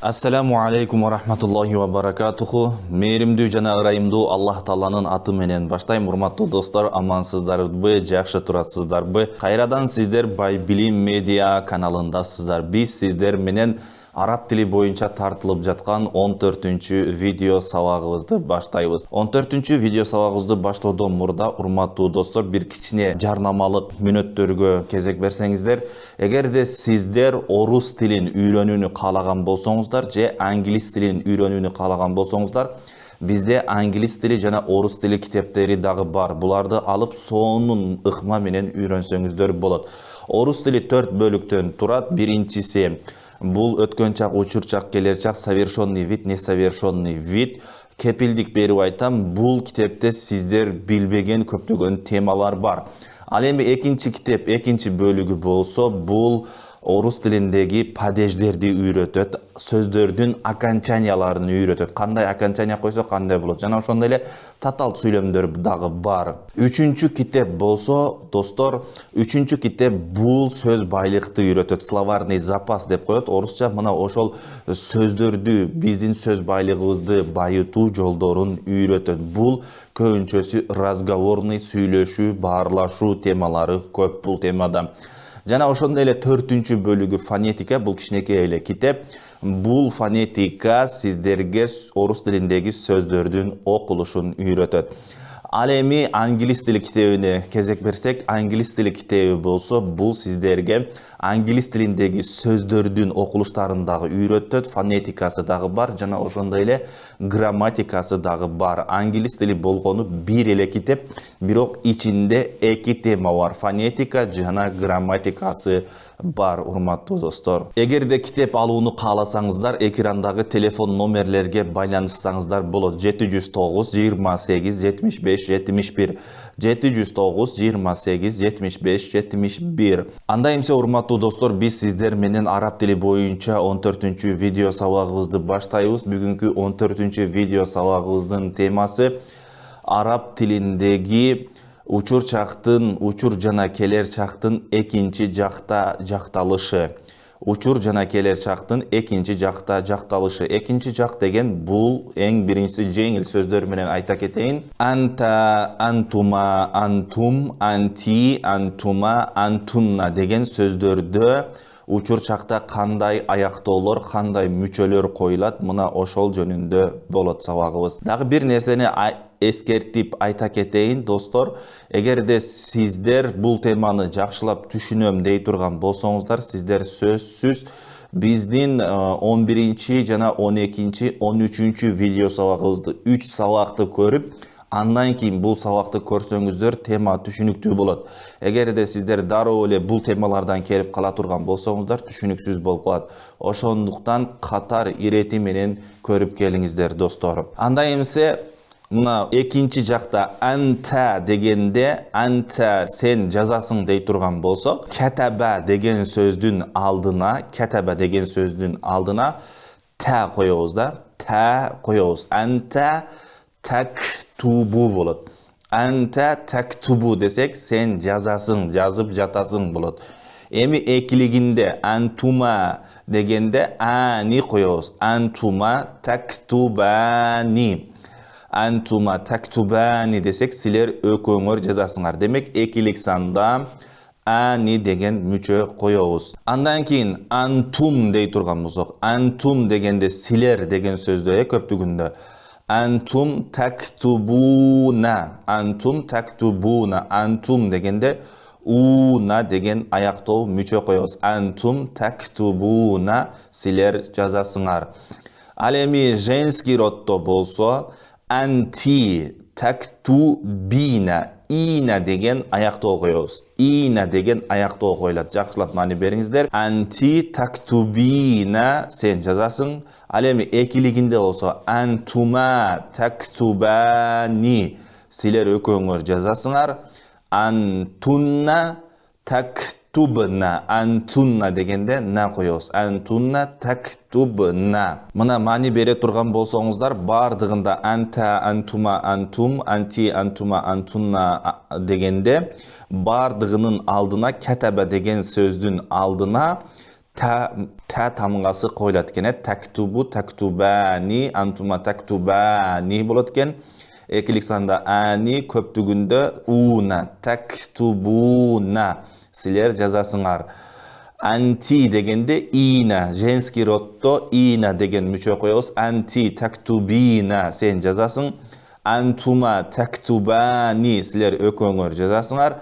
Ассаламу алейкум ва рахматуллахи ва баракатуху. Мейримдүү жана ырайымдуу Аллах Тааланын аты менен баштайм. Урматтуу достор, амансыздарбы, жакшы турасыздарбы? Кайрадан сиздер Бай Билим Медиа каналындасыздар. Биз сиздер менен араб тили боюнча тартылып жаткан 14-чү видео сабагыбызды баштайбыз. 14-чү видео сабагыбызды баштоодон мурда урматтуу достор, бир кичине жарнамалык мүнөттөргө кезек берсеңиздер, эгерде сиздер орус тилин үйрөнүүнү каалаган болсоңуздар же англис тилин үйрөнүүнү каалаган болсоңуздар, бизде англис тили жана орус тили китептери дагы бар. Буларды алып сонун ыкма менен үйрөнсөңүздөр болот. Орус тили 4 бөлүктөн турат. Биринчиси бул өткөн чак, учур чак, келер чак, совершенный вид, несовершенный вид. Кепилдик берип айтам, бул китепте сиздер билбеген көптөгөн темалар бар. Ал эми экинчи китеп, экинчи бөлүгү болсо, бул орус тилиндеги падеждерди үйрөтөт, сөздөрдүн окончанияларын үйрөтөт. Кандай окончания койсо кандай болот. Жана ошондой эле татал сүйлөмдөр дагы бар. Үчүнчү китеп болсо, достор, үчүнчү китеп бул сөз байлыкты үйрөтөт. Словарный запас деп коет. Орусча мына ошол сөздөрдү, биздин сөз байлыгыбызды байытуу жолдорун үйрөтөт. Бул көбүнчөсү разговорный, сүйлөшүү, баарлашуу темалары көп бул темада. Жана ошондой эле 4-чү бөлүгү фонетика, бул кичинекей эле китеп. Бул фонетика сиздерге орус тилиндеги сөздөрдүн окулушун үйрөтөт. Ал эми англис тили китебине кезек берсек, англис тили китеби болсо, бул сиздерге англис тилиндеги сөздөрдүн окулуштарын дагы үйрөтөт, фонетикасы дагы бар, жана ошондой эле грамматикасы дагы бар. Англис тили болгону бир эле китеп, бирок ичинде 2 тема бар, фонетика жана грамматикасы бар, урматтуу достор. Эгерде китеп алууну кааласаңыздар, экрандагы телефон номерлерге байланышсаңыздар болот. 709 28 75 71 709 28 75 71. Анда эмсе, урматтуу достор, биз сиздер менен араб тили боюнча 14-чү видео сабагыбызды баштайбыз. Бүгүнкү 14-чү видео сабагыбыздын темасы араб тилиндеги учур чактын, учур жана келер чактын экинчи жакталышы. Учур жана келер чактын экинчи жакталышы. Экинчи жак деген бул эң биринчиси жеңил сөздөр менен айта кетейин. Анта, антума, антум, анти, антума, антунна деген сөздөрдө учур чакта кандай аяктоолор, кандай мүчөлөр коюлат, мына ошол жөнүндө болот сабагыбыз. Дагы бир нерсени эскертип айта кетейин, достор, эгерде сиздер бул теманы жакшылап түшүнөм дей турган болсоңуздар, сиздер сөзсүз биздин 11-чи жана 12-чи, 13-чү видео сабагыбызды 3 сабакты көрүп, андан кийин бул сабакты көрсөңүздөр тема түшүнүктүү болот. Эгерде сиздер дароо эле бул темалардан келип кала турган болсоңуздар, түшүнүксүз болуп калат. Ошондуктан катар ирети менен көрүп келиңиздер, достор. Анда эмсе, мына экинчи жакта анта дегенде, анта сен жазасың дей турган болсо, катаба деген сөздүн алдына, та коебуз да, та коебуз. Анта тактубу болот. Анта тактубу десек, сен жазасың, жазып жатасың болот. Эми экилигинде антума дегенде ани коебуз. Антума тактубани. Антума тактубани десек, силер өкөңөр жазасыңар. Демек, экилик санда ани деген мүчө коебуз. Андан кийин антум дей турган болсок, антум дегенде силер деген сөздө көптүгүндө. Антум тактубуна. Антум тактубуна. Антум дегенде уна деген аяктоо мүчө коебуз. Антум тактубуна, силер жазасыңар. Ал эми женский роддо болсо, анти тактубина. Ина деген аяктоо коебуз. Ина деген аяктоо коюлат. Жакшылап маани бериңиздер. Анти тактубина, сен жазасың. Ал эми экилигинде болсо, антума тактубани, силер өкөңөр жазасыңар. Антунна тактубна. Антунна дегенде на коебуз. Антунна тактубна. Мына маани бере турган болсоңуздар, бардыгында анта, антума, антум, анти, антума, антунна дегенде, бардыгынын алдына, катаба деген сөздүн алдына ta tamgası koyulat ekan. Taktubu, taktubani, antuma taktubani bolat ekan. Ekilik sanda ani köptügünde una, taktubuna. Sizler жазасыңар. Anti degende ina, женский родто ina degen müçe koyuyoruz. Anti taktubina, sen жазасың. Antuma taktubani, sizler ököңөр жазасыңар.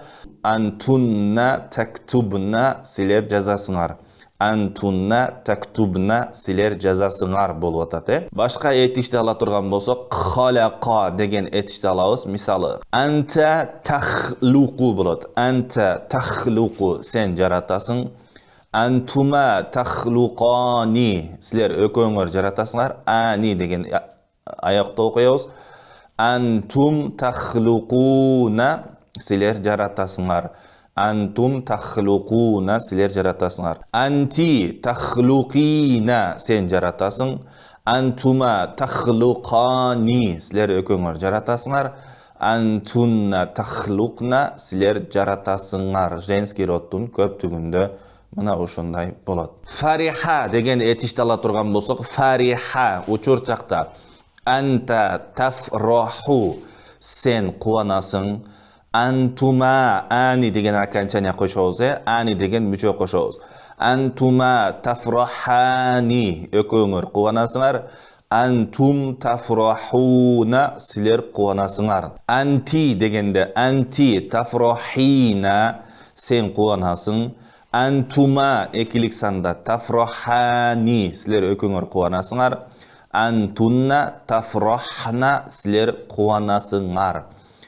Antunna taktubna, sizler жазасыңар. Antunna taktubna, sizler жазасыңар болуп атат. Башка этишти ала турган болсок, khalaqa деген этишти алабыз. Мисалы, anta takhluqu болот. Anta takhluqu, sen жаратасың. Antuma takhluqani, sizler ököңөр жаратасыңар. Ani деген аякта окуябыз. Antum takhluquna, sizler жаратасыңар. Antum takhluquna, sizler жаратасыңар. Anti takhluqina, sen жаратасың. Antuma takhluqani, sizler ököңөр жаратасыңар. Antunna takhluqna, sizler жаратасыңар. Женский родтун көптүгүндө мына ушундай болот. Фариха деген этишти ала турган болсок, фариха учурчакта анта тафраху, сен кубанасың. Антума, ани деген окончание кошобуз, ани деген мүчө кошобуз. Антума тафрахани, өкөңөр кубанасыңар. Антум тафрахуна, силер кубанасыңар. Анти дегенде анти тафрахина, сен кубанасың. Антума экилик санда тафрахани, силер өкөңөр кубанасыңар. Антунна тафрахна, силер кубанасыңар.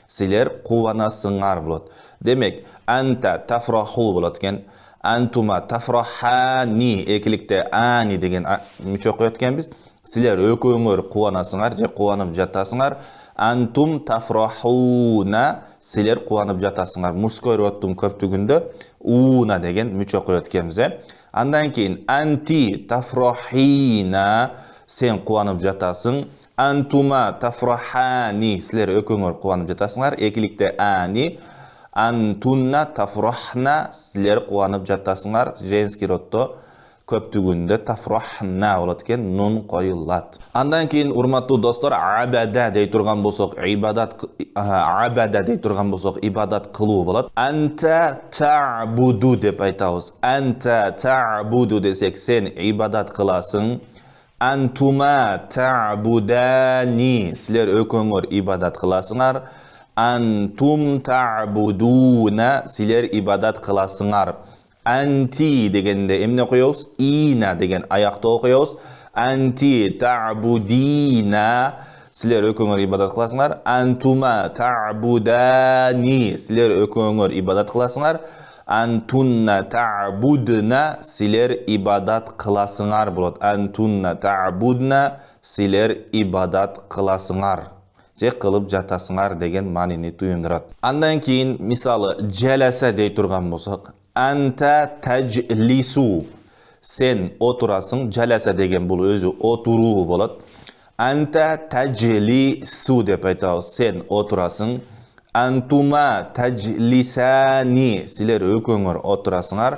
Силер кубанасыңар болот. Демек, анта тафраху болот экен. Антума тафрахани, экиликте ани деген мүчө коет экенбиз. Силер өкөңөр кубанасыңар же кубанып жатасыңар. Антум тафрахуна, силер кубанып жатасыңар. Мужской родтун көптүгүндө уна деген мүчө коет экенбиз. Андан кийин анти тафрахина, сен кубанып жатасың. Антума тафрахани, силер өкөңөр кубанып жатасыңар. Экиликте ани. Антунна тафрахна, силер кубанып жатасыңар. Женский родто көптүгүндө тафрахна болот экен, нун коюлат. Андан кийин урматтуу достор, абада дей турган болсок, абада дей турган болсок, ибадат кылуу болот. Анта та'буду деп айтабыз. Анта та'буду десек, сен ибадат кыласың. Антума та'будани, силер өкөңөр ибадат кыласыңар. Антум та'будуна, силер ибадат кыласыңар. Анти дегенде эмне коёбуз? Ина деген аякта окуябыз. Анти та'будина, силер өкөңөр ибадат кыласыңар. Антума та'будани, силер өкөңөр ибадат кыласыңар. Антунна та'будна, силер ибадат кыласыңар болот. Антунна та'будна, силер ибадат кыласыңар же кылып жатасыңар деген маанини туюндурат. Андан кийин мисалы жаласа дей турган болсок, анта таджлису, сен отурасың. Жаласа деген бул өзү отуруу болот. Анта таджлису деп айтабыз, сен отурасың. Антума таджлисани, силер өкөңөр отурасыңар.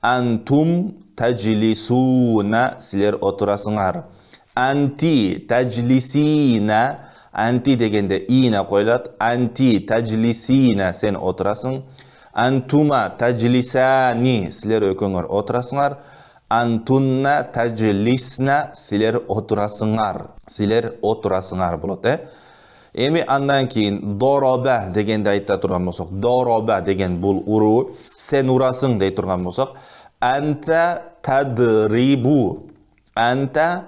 Антум таджлисуна, силер отурасыңар. Анти таджлисина, анти дегенде ина коюлат. Анти таджлисина, сен отурасың. Антума таджлисани, силер өкөңөр отурасыңар. Антунна таджлисна, силер отурасыңар. Силер отурасыңар болот, Эми андан кийин дороба дегенде айта турган болсок, дороба деген бул уруу, сен урасың дей турган болсок, анта тадрибу. Анта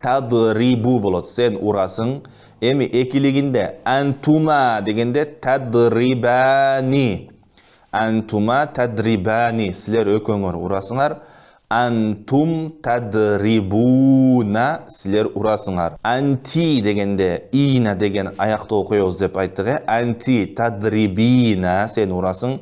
тадрибу болот, сен урасың. Эми экилигинде антума дегенде тадрибани. Антума тадрибани, силер өкөңөр урасыңар. Антум тадрибуна, силер урасыңар. Анти дегенде ина деген аякта окуябыз деп айттык. Анти тадрибина, сен урасың.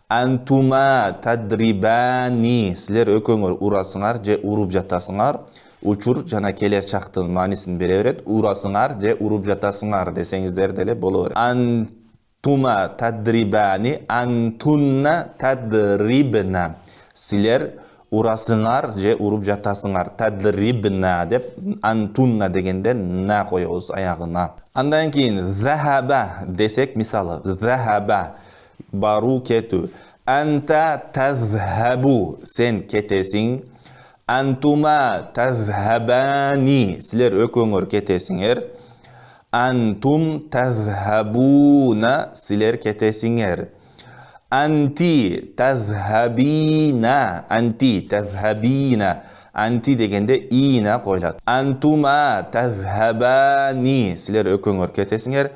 Антума тадрибани, силер өкөңөр урасыңар же уруп жатасыңар. Учур жана келер чактын маанисин бере берет. Урасыңар же уруп жатасыңар десеңиздер деле боло берет. Антума тадрибани, антунна тадрибна, силер урасыңар же уруп жатасыңар. Тадрибна деп антунна дегенде на коебуз аягына. Андан кийин захаба десек, мисалы захаба бару кетүү. Анта тазхабу сен кетесиң. Антума тазхабани силер экөөңөр кетесиңер. Антум тазхабуна силер кетесиңер. Анти тазхабина. Анти тазхабина. Анти дегенде ина койлат. Антума тазхабани силер экөөңөр кетесиңер.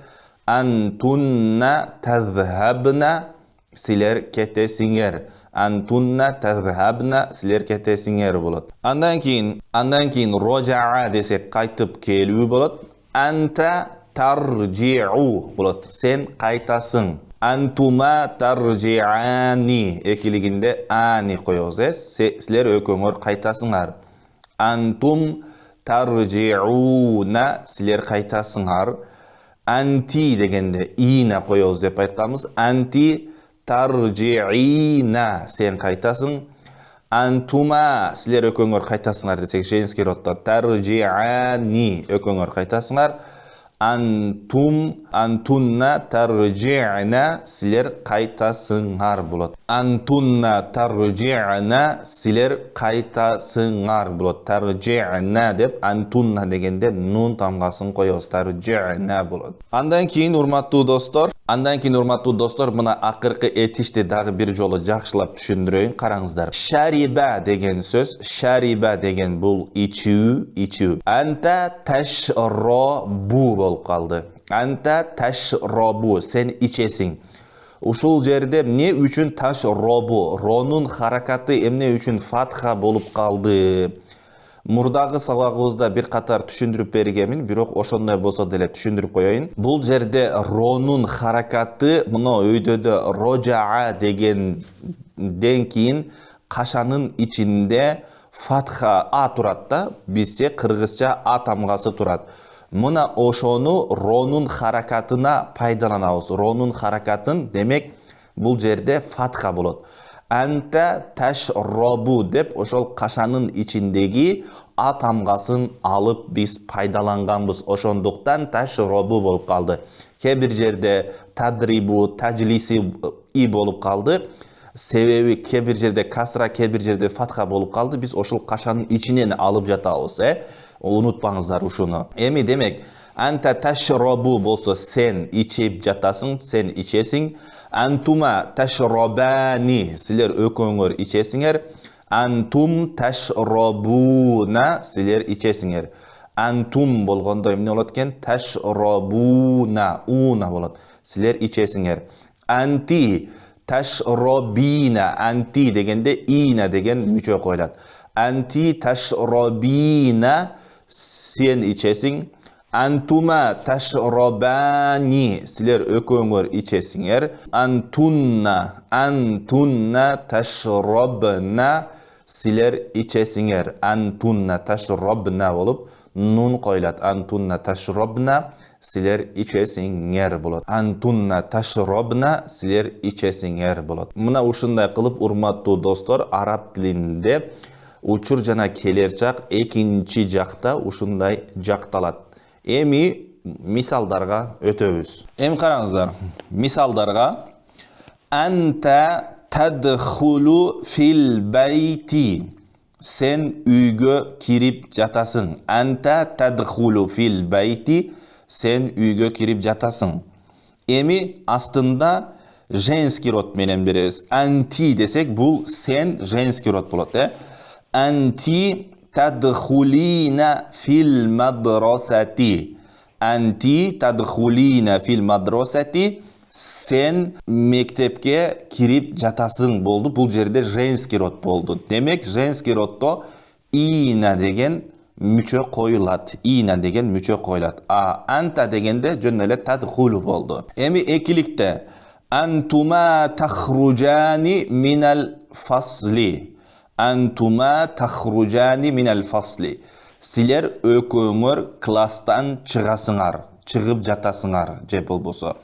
Антунна тазхабна силер кетесиңер. Антунна тазхабна силер кетесиңер болот. Андан кийин рожаа десек кайтып келүү болот. Анта таржиу болот. Сен кайтасың. Антума таржиани экилигинде ани коебуз. Силер экөөңөр кайтасыңар. Антум таржиуна силер кайтасыңар. Анти дегенде ина коебуз деп айтканбыз. Анти таржиина сен кайтасың. Антума силер экөөңөр кайтасыңар десек женский роддо таржиани экөөңөр кайтасыңар. Антум антунна таржи'на силер кайтасыңар болот. Антунна таржи'на силер кайтасыңар болот. Таржи'на деп антунна дегенде нун тамгасын коебуз. Таржи'на болот. Андан кийин урматтуу достор, мына акыркы этишти дагы бир жолу жакшылап түшүндүрөйүн, караңыздар. Шариба деген сөз, шариба деген бул ичүү. Анта ташробу болуп калды. Анта ташробу сен ичесиң. Ушул жерде эмне үчүн ташробу? Ронун харакаты эмне үчүн фатха болуп калды? Мурдагы сабагыбызда бир катар түшүндүрүп бергенмин, бирок ошондой болсо деле түшүндүрүп коеюн. Бул жерде ронун харакаты мына өйдөдө рожаа дегенден кийин кашанын ичинде фатха а турат да, бизче кыргызча а тамгасы турат. Мына ошону ронун харакатына пайдаланабыз. Ронун харакатын демек бул жерде фатха болот. Анта ташробу деп ошол кашанын ичиндеги а тамгасын алып биз пайдаланганбыз. Ошондуктан ташробу болуп калды. Кээ бир жерде тадрибу, таджлиси и болуп калды. Себеби кээ бир жерде касра, кээ бир жерде фатха болуп калды. Биз ошол кашанын ичинен алып жатабыз, Унутпаңыздар ушуну. Эми демек анта ташробу болсо сен ичип жатасың, сен ичесиң. Антума ташробани силер экөөңөр ичесиңер. Антум ташробуна силер ичесиңер. Антум болгондо эмне болот экен? Ташробуна уна болот. Силер ичесиңер. Анти ташробина. Анти дегенде ина деген мүчө коюлат. Анти ташробина сен ичесиң. Антума ташробани силер экөөңөр ичесиңер. Антунна ташробна силер ичесиңер. Антунна ташробна болуп нун коюлат. Антунна ташробна силер ичесиңер болот. Антунна ташробна силер ичесиңер болот. Мына ушундай кылып урматтуу достор, араб тилинде учур жана келер жак экинчи жакта ушундай жакталат. Эми мисалдарга өтөбүз. Эми караңыздар, мисалдарга анта тадхулу фил байти сен үйгө кирип жатасың. Анта тадхулу фил байти сен үйгө кирип жатасың. Эми астында женский род менен беребиз. Анти десек бул сен женский род болот, Анти тадхулина фил мадрасати. Анти тадхулина фил мадрасати сен мектепке кирип жатасың болду. Бул жерде женский род болду. Демек женский роддо ина деген мүчө коюлат. Ина деген мүчө коюлат. А анта дегенде жөн эле тадхулу болду. Эми экиликте антума тахруджани минал фасли. Антума тахруджани минал фасли. Силер экөөңөр класстан чыгасыңар, чыгып жатасыңар, же болбосо.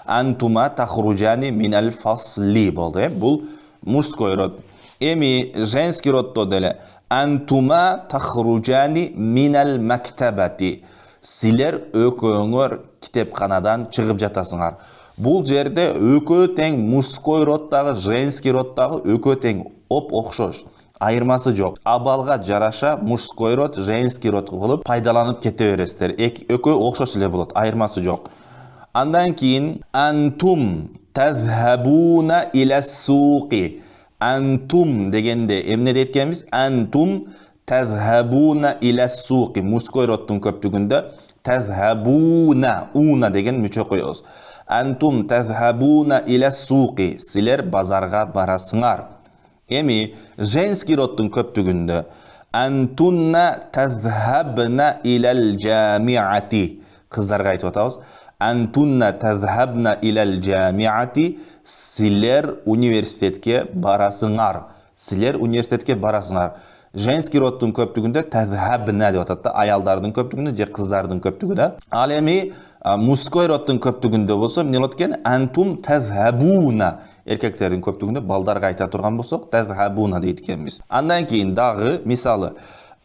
Антума тахруджани минал фасли болду. Бул мужской род. Эми женский родто деле антума тахруджани минал мактабати. Силер өкөңөр китепканадан чыгып жатасыңар. Бул жерде өкө тең мужской родтагы, женский родтагы өкө тең окшош. Айырмасы жок. Абалга жараша мужской род, женский род кылып пайдаланып кете бересиздер. Өкө окшош эле болот, айырмасы жок. Андан кийин антум тазхабуна иля суqi. Антум дегенде эмне дейт экенбиз? Антум тазхабуна иля суqi. Мужской роддун көптүгүндө тазхабуна, уна деген мүчө коебуз. Антум тазхабуна иля суqi. Силер базарга барасыңар. Эми женский роддун көптүгүндө антунна тазхабна илал жамиати. Кыздарга айтып атабыз. Антунна тазхабна илал жамиати. Силер университетке барасыңар. Силер университетке барасыңар. Женский роддун көптүгүндө тазхабна деп атат да, аялдардын көптүгүндө же кыздардын көптүгүндө. Ал эми мужской роддун көптүгүндө болсо эмне болот экен? Антум тазхабуна. Эркектердин көптүгүндө балдарга айта турган болсок тазхабуна дейт экенбиз. Андан кийин дагы мисалы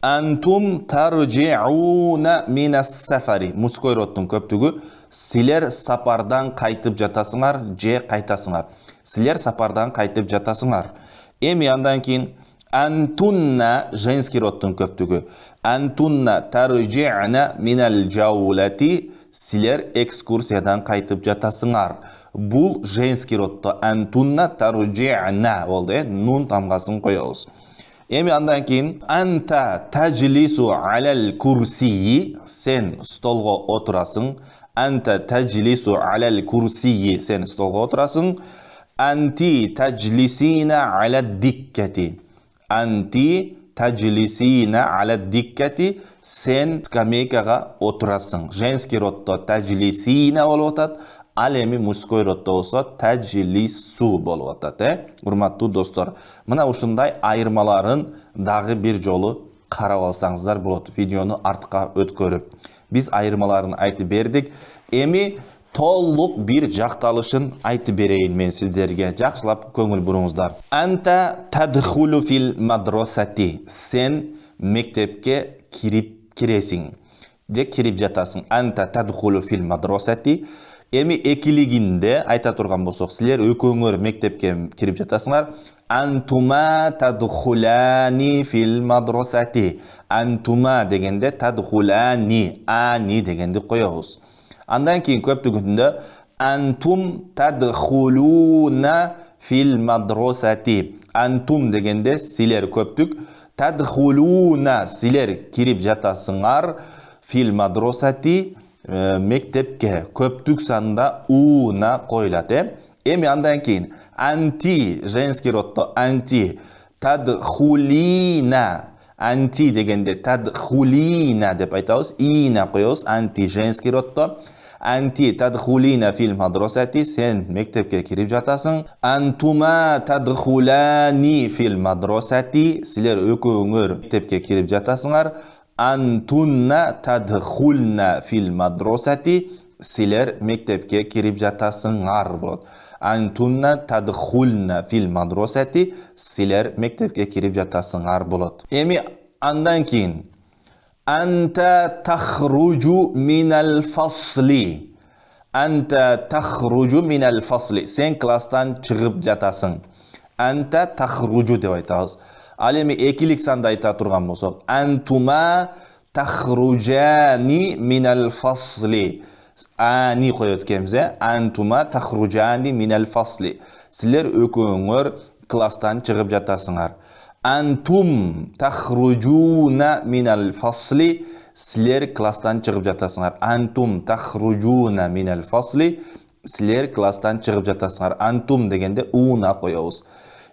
антум таржиуна минас сафари. Мужской роддун көптүгү силер сапардан кайтып жатасыңар же кайтасыңар. Силер сапардан кайтып жатасыңар. Эми андан кийин антунна женский роддун көптүгү антунна таржиуна минал жаулати. Силер экскурсиядан кайтып жатасыңар. Бул женский роддо антунна таржиуна болду. Нун тамгасын коебуз. Эми андан кийин анта таджлису алал курсии. Сен столго отурасың. Анта таджлису алал курсии. Сен столго отурасың. Анти таджлисина ала диккати. Анти таджлисина ала диккати. Сен скамейкага отурасың. Женский роддо таджлисина болуп атат. Ал эми мужской роддо болсо таджлису болуп атат. Урматтуу достор, мына ушундай айырмаларын дагы бир жолу карап алсаңыздар болот. Видеону артка өткөрүп. Биз айырмаларын айтып бердик. Эми толук бир жакталышын айтып берейин мен сиздерге. Жакшылап көңүл буруңуздар. Анта тадхулу фил мадрасати. Сен мектепке киресиң. Же кирип жатасың. Анта тадхулу фил мадрасати. Эми экилигинде айта турган болсок, силер өкөңөр мектепке кирип жатасыңар. Антума тадхулани фил мадрасати. Антума дегенде тадхулани, ани дегенди коебуз. Андан кийин көптүгүндө антум тадхулуна фил мадрасати. Антум дегенде силер көптүк, тадхулуна силер кирип жатасыңар, фил мадрасати мектепке көптүк санда уна коюлат. Эми андан кийин анти женский роддо анти тадхулина. Анти дегенде тадхулина деп айтабыз, ина коебуз. Анти женский роддо анти тадхулина фил мадрасати. Сен мектепке кирип жатасың. Антума тадхулани фил мадрасати. Силер өкөңөр мектепке кирип жатасыңар. Антунна тадхулна фил мадрасати. Силер мектепке кирип жатасыңар болот. Антунна тадхулна фил мадрасати. Силер мектепке кирип жатасыңар болот. Эми андан кийин анта тахруджу минал фасли. Анта тахруджу минал фасли. Сен класстан чыгып жатасың. Анта тахруджу деп айтабыз. Ал эми экилик санды айта турган болсок, антума тахруджани минал фасли. Ани коёт экенбиз. Антума тахруджани минал фасли. Силер өкөңөр класстан чыгып жатасыңар. Антум тахруджуна минал фасли. Силер класстан чыгып жатасыңар. Антум тахруджуна минал фасли. Силер класстан чыгып жатасыңар. Антум дегенде уна коебуз.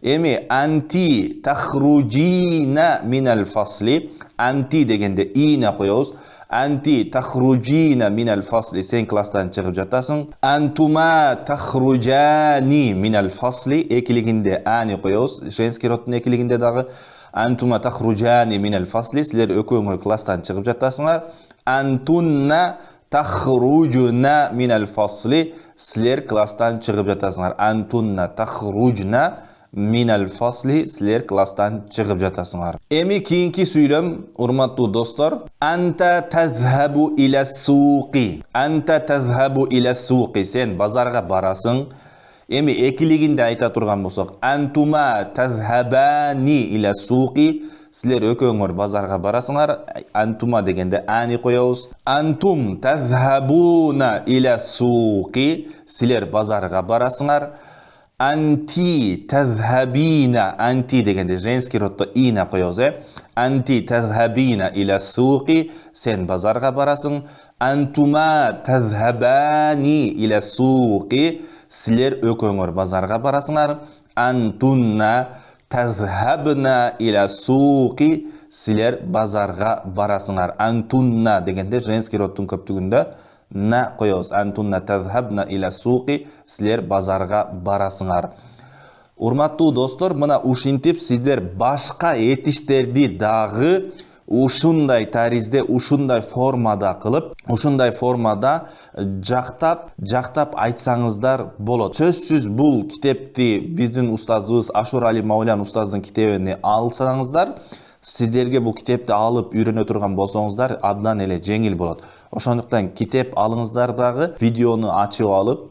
Эми анти тахруджина минал фасли. Анти дегенде ина коебуз. Анти тахруджина минал фасли. Сен класстан чыгып жатасың. Антума тахруджани минал фасли. Экилигинде ани коебуз. Женский роддун экилигинде дагы антума тахруджани минал фасли. Силер өкөңөр класстан чыгып жатасыңар. Антунна тахруджна минал фасли. Силер класстан чыгып жатасыңар. Антунна тахруджна минал фасли, силер класстан чыгып жатасыңар. Эми кийинки сүйлөм, урматтуу достор, анта тазхабу иля суqi. Анта тазхабу иля суqi. Сен базарга барасың. Эми экилигинде айта турган болсок, антума тазхабани иля суqi. Силер экөөңөр базарга барасыңар. Антума дегенде ани коёбуз. Антум тазхабуна иля суqi. Силер базарга барасыңар. Анти тазхабина. Анти дегенде женский роддо ина коёбуз. Анти тазхабина иля суqi. Сен базарга барасың. Антума тазхабани иля суqi. Силер экөөңөр базарга барасыңар. Антунна тазхабна иля суqi. Силер базарга барасыңар. Антунна дегенде женский роддун көптүгүндө на коёбуз. Антунна тазхабна иля суqi. Силер базарга барасыңар. Урматтуу достор, мына ушинтип сиздер башка этиштерди дагы ушундай таризде, ушундай формада кылып, ушундай формада жактап айтсаңыздар болот. Сөзсүз бул китепти биздин устазыбыз Ашур Али Маулян устаздын китебин алсаңыздар, сиздерге бул китепти алып үйрөнө турган болсоңуздар абдан эле жеңил болот. Ошондуктан китеп алыңыздар дагы, видеону ачып алып,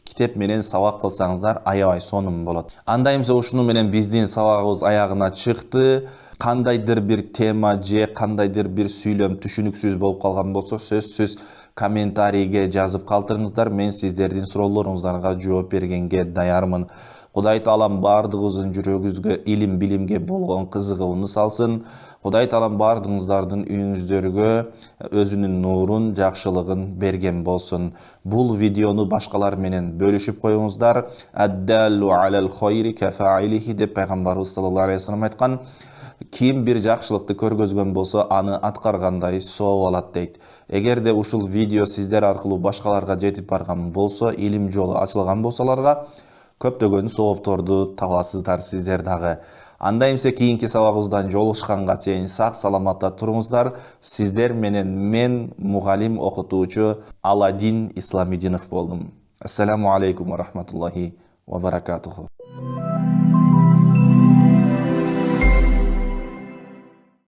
китеп менен сабак кылсаңыздар аябай сонун болот. Анда эмсе ушуну менен биздин сабагыбыз аягына чыкты. Кандайдыр бир тема же кандайдыр бир сүйлөм түшүнүксүз болуп калган болсо, сөзсүз комментарийге жазып калтырыңыздар. Мен сиздердин суроолоруңуздарга жооп бергенге даярмын. Кудай Таалам бардыгыбыздын жүрөгүбүзгө илим билимге болгон кызыгууну салсын. Кудай Таалам бардыгыңыздардын үйүңүздөргө өзүнүн нурун, жакшылыгын берген болсун. Бул видеону башкалар менен бөлүшүп коюңуздар. Аддаллу алал хайри кафаилихи деп пайгамбарыбыз саллаллаху алейхи вассалам айткан. Ким бир жакшылыкты көргөзгөн болсо, аны аткаргандай сооп алат дейт. Эгерде ушул видео сиздер аркылуу башкаларга жетип барган болсо, илим жолу ачылган болсоларга, көптөгөн соопторду табасыздар сиздер дагы. Анда эмсе кийинки сабагыбыздан жолугушканга чейин сак саламатта туруңуздар. Сиздер менен мен мугалим окутуучу Аладдин Исламидинов болдум. Ассаламу алейкум ва рахматуллахи ва баракатуху.